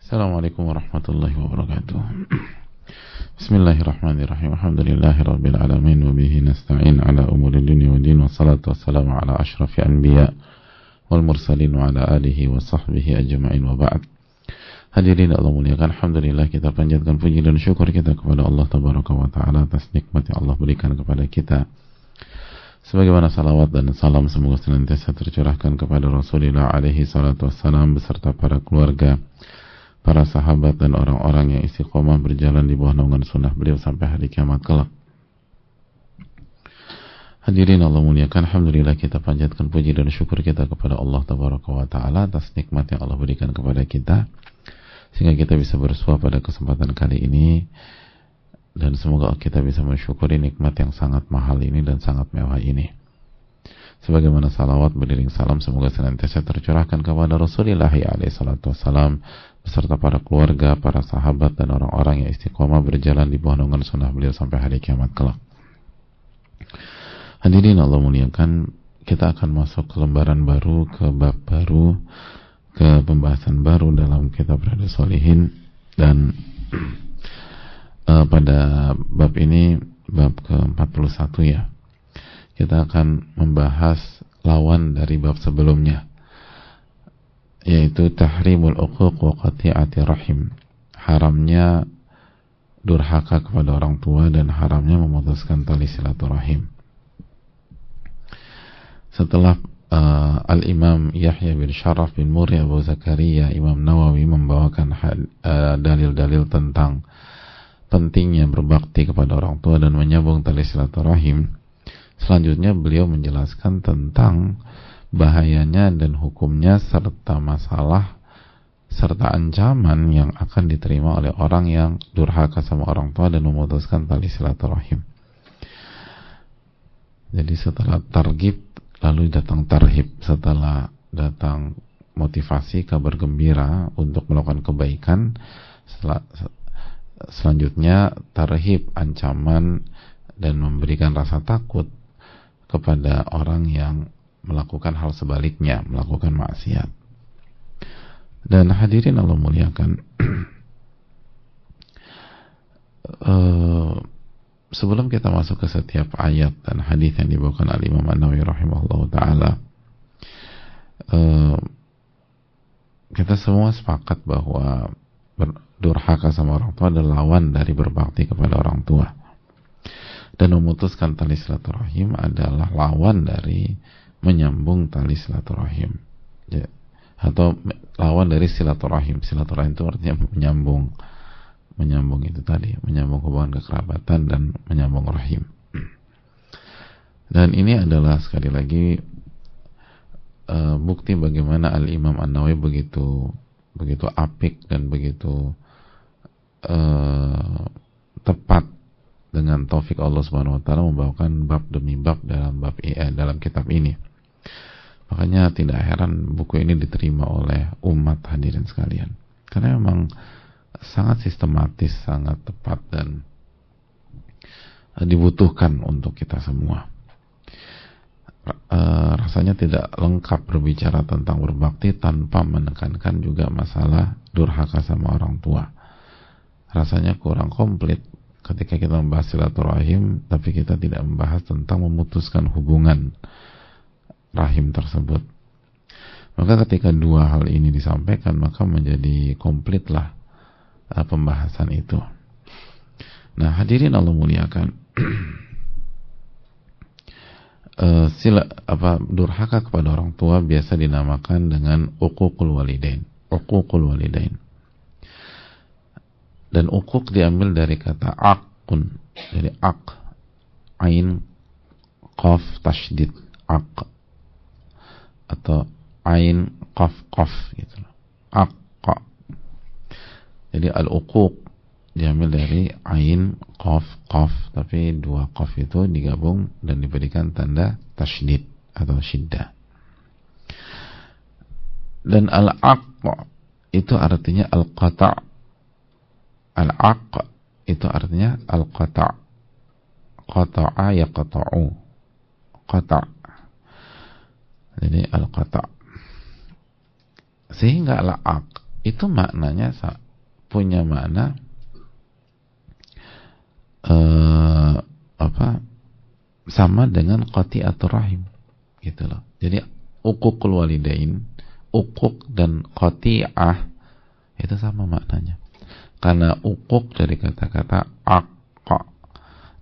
Assalamualaikum warahmatullahi wabarakatuh. Bismillahirrahmanirrahim. Alhamdulillahirabbil alamin wa bihi nasta'in ala umuri dunya waddin wassalatu wassalamu ala asyrafil anbiya wal mursalin wa ala alihi wa sahbihi ajma'in wa ba'd. Hadirin Allah muliakan, alhamdulillah kita panjatkan puji dan syukur kita kepada Allah tabaraka wa taala atas nikmat yang Allah berikan kepada kita. Sebagaimana salawat dan salam semoga senantiasa tercurahkan kepada Rasulullah alaihi salatu wassalam beserta para keluarga, para sahabat dan orang-orang yang istiqomah berjalan di bawah naungan sunnah beliau sampai hari kiamat kelak. Hadirin Allah muliakan, alhamdulillah kita panjatkan puji dan syukur kita kepada Allah tabaraka wa taala atas nikmat yang Allah berikan kepada kita sehingga kita bisa bersua pada kesempatan kali ini, dan semoga kita bisa mensyukuri nikmat yang sangat mahal ini dan sangat mewah ini. Sebagaimana salawat beriring salam semoga senantiasa tercurahkan kepada Rasulullah alaihi salatu wassalam beserta para keluarga, para sahabat dan orang-orang yang istiqomah berjalan di bawah naungan sunnah beliau sampai hari kiamat kelak. Hadirin Allah muliakan, kita akan masuk ke lembaran baru, ke bab baru, ke pembahasan baru dalam kitab Riyadhus Shalihin, dan pada bab ini, bab ke-41 ya, kita akan membahas lawan dari bab sebelumnya, yaitu tahrimul uquq wa qati'ati rahim, haramnya durhaka kepada orang tua dan haramnya memutuskan tali silaturahim. Setelah Al-Imam Yahya bin Sharaf bin Muri Abu Zakaria Imam Nawawi membawakan dalil-dalil tentang pentingnya berbakti kepada orang tua dan menyambung tali silaturahim, selanjutnya beliau menjelaskan tentang bahayanya dan hukumnya serta masalah serta ancaman yang akan diterima oleh orang yang durhaka sama orang tua dan memutuskan tali silaturahim. Jadi setelah targhib lalu datang tarhib, setelah datang motivasi, kabar gembira untuk melakukan kebaikan, selanjutnya tarhib, ancaman dan memberikan rasa takut kepada orang yang melakukan hal sebaliknya, melakukan maksiat. Dan hadirin Allah muliakan, sebelum kita masuk ke setiap ayat dan hadis yang dibawakan Al-Imam An-Nawawi rahimahullah ta'ala, kita semua sepakat bahwa durhaka sama orang tua adalah lawan dari berbakti kepada orang tua, dan memutuskan tali silaturahim adalah lawan dari menyambung tali silaturahim, ya, atau lawan dari silaturahim. Silaturahim itu artinya menyambung itu tadi, menyambung hubungan kekerabatan dan menyambung rahim. Dan ini adalah sekali lagi bukti bagaimana Al-Imam An-Nawawi begitu apik dan begitu tepat dengan taufik Allah Subhanahu wa taala membawakan bab demi bab dalam kitab ini. Makanya tidak heran buku ini diterima oleh umat, hadirin sekalian, karena memang sangat sistematis, sangat tepat dan dibutuhkan untuk kita semua. Rasanya tidak lengkap berbicara tentang berbakti tanpa menekankan juga masalah durhaka sama orang tua. Rasanya kurang komplit ketika kita membahas silaturahim tapi kita tidak membahas tentang memutuskan hubungan rahim tersebut. Maka ketika dua hal ini disampaikan, maka menjadi komplitlah pembahasan itu. Nah, hadirin Allah muliakan, durhaka kepada orang tua biasa dinamakan dengan uququl walidain. Dan uquq diambil dari kata aqun, dari ain qaf tasydid, atau ain qaf gitu. Jadi al-uquq diambil dari ain qaf, tapi dua qaf itu digabung dan diberikan tanda tasydid atau syiddah. Dan al-aq itu artinya al-qata'. Al-aq itu artinya al-qata'. Qata'a yaqta'u. Qata'. Jadi al-qata'. Sehingga al-aq itu maknanya punya makna sama dengan qati'atur rahim gitu loh. Jadi uququl walidain, uquq dan qati'ah itu sama maknanya. Karena uquq dari kata-kata aqqa,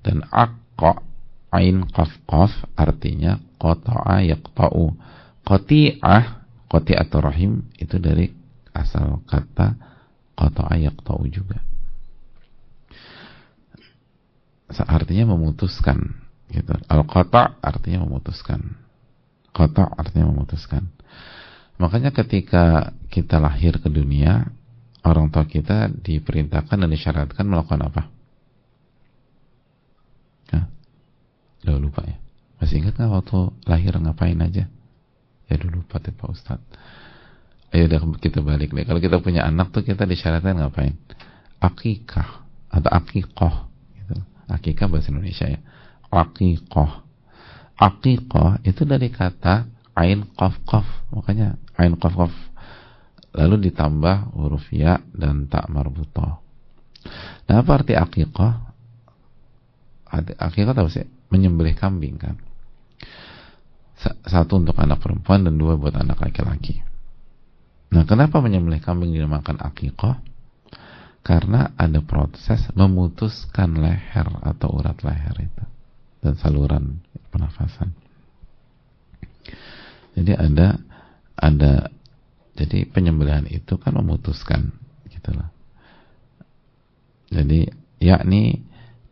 dan aqqa ain qaf qaf artinya qata'a yaqta'u. Qati'atur rahim itu dari asal kata qata'a yaqta'u juga. Artinya memutuskan gitu. Al-qata' artinya memutuskan. Qata' artinya memutuskan. Makanya ketika kita lahir ke dunia, orang tua kita diperintahkan dan disyaratkan melakukan apa? Udah lupa ya? Masih ingat nggak waktu lahir ngapain aja? Ya dulu lupa tuh Pak Ustadz. Ayo udah kita balik deh. Kalau kita punya anak tuh kita disyaratkan ngapain? Akikah atau akikoh gitu. Akikah bahasa Indonesia ya. Akikoh. Akikoh itu dari kata ain qaf qaf. Makanya ain qaf qaf lalu ditambah huruf ya dan ta marbutah. Nah, apa arti akikoh? Akikoh tahu sih? Menyembelih kambing kan. Satu untuk anak perempuan dan dua buat anak laki-laki. Nah, kenapa menyembelih kambing dinamakan akikoh? Karena ada proses memutuskan leher atau urat leher itu dan saluran pernafasan. Jadi jadi penyembelihan itu kan memutuskan gitulah. Jadi yakni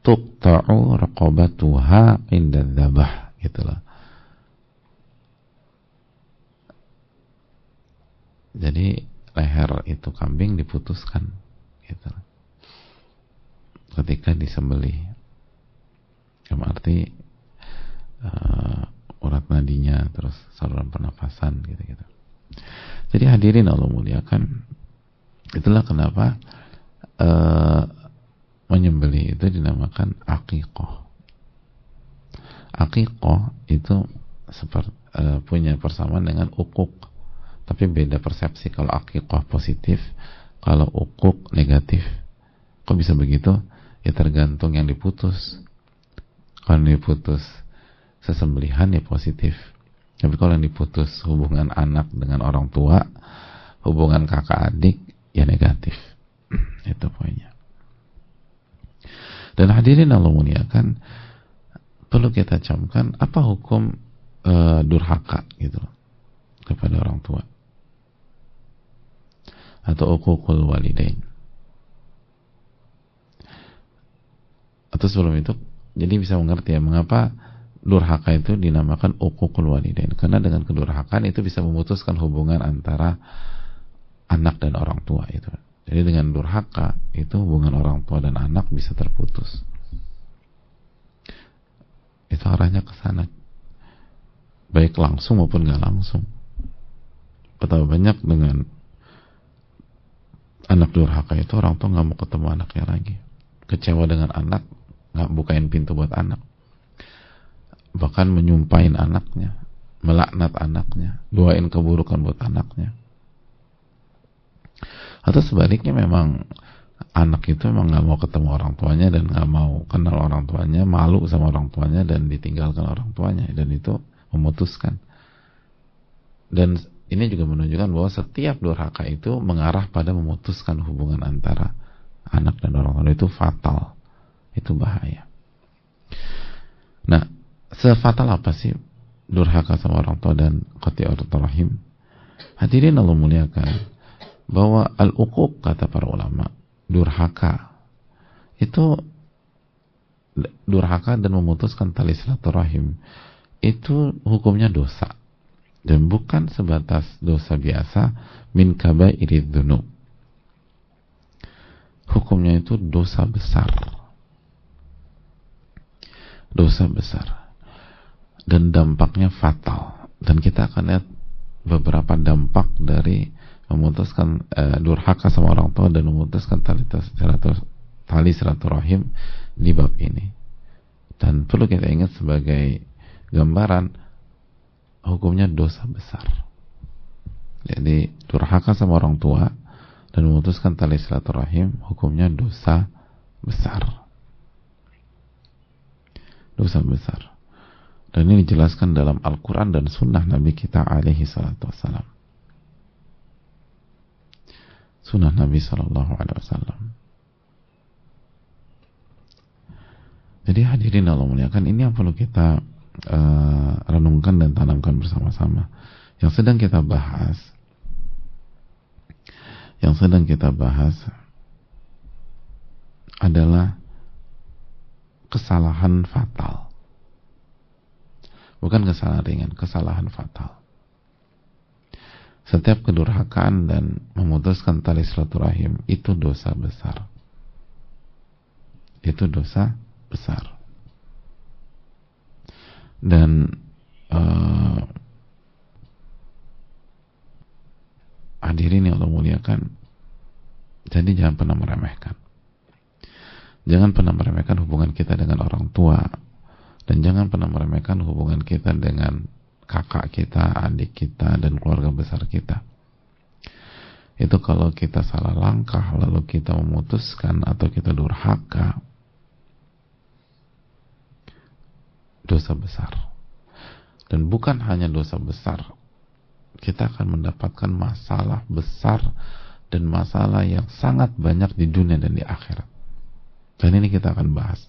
tuqta'u raqabatuha inda dzabah gitulah. Jadi leher itu kambing diputuskan gitu ketika disembelih. Dalam arti urat nadinya, terus saluran pernafasan gitu-gitu. Jadi hadirin Allah muliakan, itulah kenapa menyembelih itu dinamakan aqiqah. Aqiqah itu punya persamaan dengan uquq, tapi beda persepsi. Kalau aqiqah positif, kalau uquq negatif. Kok bisa begitu? Ya tergantung yang diputus. Kalau diputus sesembelihan ya positif, tapi kalau yang diputus hubungan anak dengan orang tua, hubungan kakak adik, ya negatif. Itu poinnya. Dan hadirin Allah muliakan, perlu kita camkan apa hukum durhaka gitu kepada orang tua atau uququl walidain. Atau sebelum itu, jadi bisa mengerti ya mengapa durhaka itu dinamakan uququl walidain, karena dengan kedurhakaan itu bisa memutuskan hubungan antara anak dan orang tua itu. Jadi dengan durhaka itu hubungan orang tua dan anak bisa terputus. Itu arahnya ke sana, baik langsung maupun nggak langsung. Betapa banyak dengan anak durhaka itu orang tua nggak mau ketemu anaknya lagi, kecewa dengan anak, nggak bukain pintu buat anak, bahkan menyumpahin anaknya, melaknat anaknya, doain keburukan buat anaknya. Atau sebaliknya, memang anak itu memang nggak mau ketemu orang tuanya dan nggak mau kenal orang tuanya, malu sama orang tuanya dan ditinggalkan orang tuanya, dan itu memutuskan. Dan ini juga menunjukkan bahwa setiap durhaka itu mengarah pada memutuskan hubungan antara anak dan orang tua. Itu fatal, itu bahaya. Nah, sefatal apa sih durhaka sama orang tua dan qati'atur rahim? Hadirin Allah muliakan, bahwa al-uquq, kata para ulama, durhaka itu, durhaka dan memutuskan tali silaturahim itu hukumnya dosa, dan bukan sebatas dosa biasa, min kabairid dzunub. Hukumnya itu dosa besar, dosa besar, dan dampaknya fatal. Dan kita akan lihat beberapa dampak dari memutuskan durhaka sama orang tua dan memutuskan tali silaturahim di bab ini. Dan perlu kita ingat sebagai gambaran, hukumnya dosa besar. Jadi durhaka sama orang tua dan memutuskan tali silaturahim hukumnya dosa besar. Dosa besar. Dan ini dijelaskan dalam Al-Quran dan Sunnah Nabi kita alaihi salatu wassalam. Sunnah Nabi sallallahu alaihi wasallam. Jadi hadirin Allah muliakan, ini yang perlu kita renungkan dan tanamkan bersama-sama. Yang sedang kita bahas adalah kesalahan fatal. Bukan kesalahan ringan, kesalahan fatal. Setiap kedurhakaan dan memutuskan tali silaturahim itu dosa besar. Itu dosa besar. Dan hadirin yang Allah muliakan, jadi jangan pernah meremehkan. Jangan pernah meremehkan hubungan kita dengan orang tua, dan jangan pernah meremehkan hubungan kita dengan kakak kita, adik kita, dan keluarga besar kita. Itu kalau kita salah langkah, lalu kita memutuskan atau kita durhaka, dosa besar. Dan bukan hanya dosa besar, kita akan mendapatkan masalah besar dan masalah yang sangat banyak di dunia dan di akhirat. Dan ini kita akan bahas.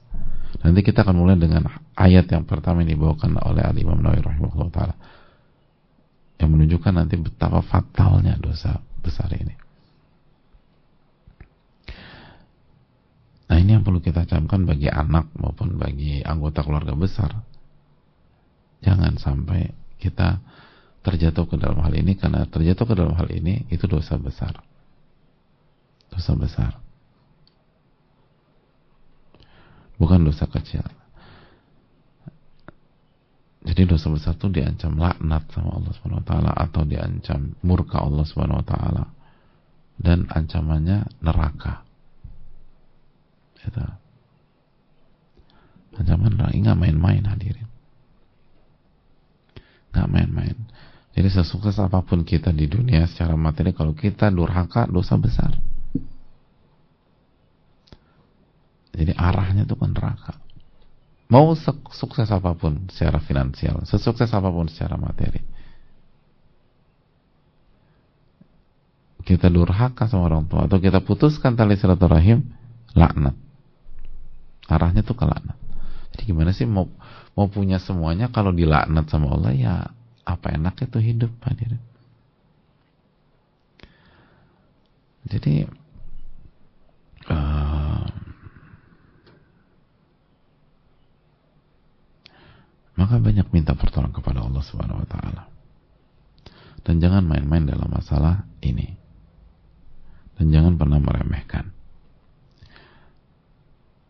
Nanti kita akan mulai dengan ayat yang pertama yang dibawakan oleh Al-Imam Nawawi rahimahullah ta'ala, yang menunjukkan nanti betapa fatalnya dosa besar ini. Nah, ini yang perlu kita camkan bagi anak maupun bagi anggota keluarga besar. Jangan sampai kita terjatuh ke dalam hal ini, karena terjatuh ke dalam hal ini itu dosa besar. Dosa besar. Bukan dosa kecil. Jadi dosa besar itu diancam laknat sama Allah Subhanahu wa taala, atau diancam murka Allah Subhanahu wa taala, dan ancamannya neraka. Itu. Ancaman neraka, enggak main-main hadirin. Enggak main-main. Jadi sesukses apapun kita di dunia secara materi, kalau kita durhaka, dosa besar. Jadi arahnya itu kan neraka. Mau sukses apapun secara finansial, sesukses apapun secara materi, kita durhaka sama orang tua atau kita putuskan tali silaturahim, laknat. Arahnya tuh ke laknat. Jadi gimana sih mau punya semuanya kalau dilaknat sama Allah, ya apa enak itu hidup, hadirin. Jadi maka banyak minta pertolongan kepada Allah Subhanahu wa taala. Dan jangan main-main dalam masalah ini. Dan jangan pernah meremehkan.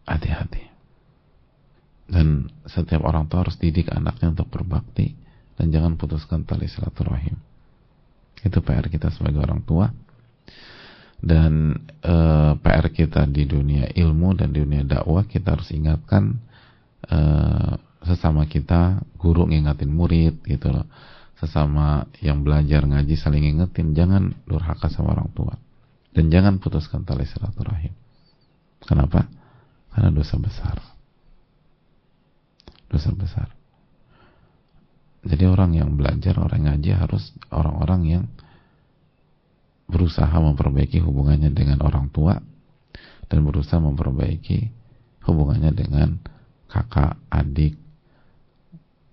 Hati-hati. Dan setiap orang tua harus didik anaknya untuk berbakti, dan jangan putuskan tali silaturahim. Itu PR kita sebagai orang tua. Dan PR kita di dunia ilmu dan di dunia dakwah, kita harus ingatkan sesama kita, guru ngingatin murid gitu loh, sesama yang belajar ngaji saling ngingetin, jangan durhaka sama orang tua, dan jangan putuskan tali silaturahim. Kenapa? Karena dosa besar. Dosa besar. Jadi orang yang belajar, orang ngaji harus orang-orang yang berusaha memperbaiki hubungannya dengan orang tua, dan berusaha memperbaiki hubungannya dengan kakak, adik,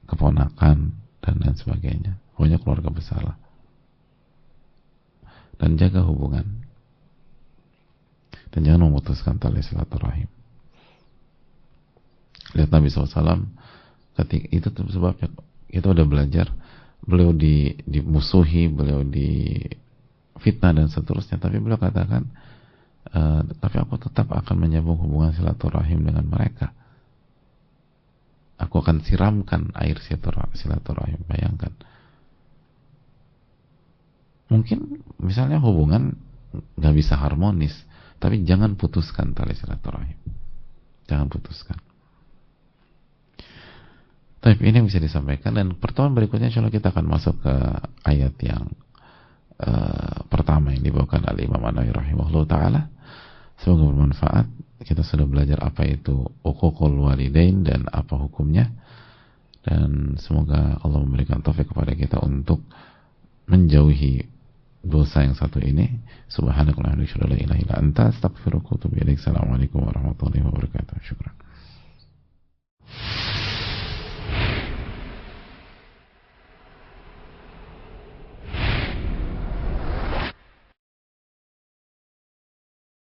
keponakan, dan lain sebagainya. Pokoknya keluarga besar lah. Dan jaga hubungan. Dan jangan memutuskan tali silaturahim. Lihat Nabi SAW, ketika itu sebabnya kita udah belajar, beliau dimusuhi, beliau difitnah dan seterusnya, tapi beliau katakan, tapi aku tetap akan menyambung hubungan silaturahim dengan mereka. Aku akan siramkan air silaturahim. Bayangkan. Mungkin misalnya hubungan gak bisa harmonis, tapi jangan putuskan tali silaturahim. Jangan putuskan. Tapi ini yang bisa disampaikan, dan pertemuan berikutnya insya Allah kita akan masuk ke ayat yang pertama yang dibawakan oleh Imam An-Nawawi rahimahullah ta'ala. Semoga bermanfaat. Kita sudah belajar apa itu uququl walidain dan apa hukumnya, dan semoga Allah memberikan taufik kepada kita untuk menjauhi dosa yang satu ini. Subhanakallahumma wa bihamdika, la ilaha illa anta, astaghfiruka wa atubu ilaik. Assalamualaikum warahmatullahi wabarakatuh. Syukran.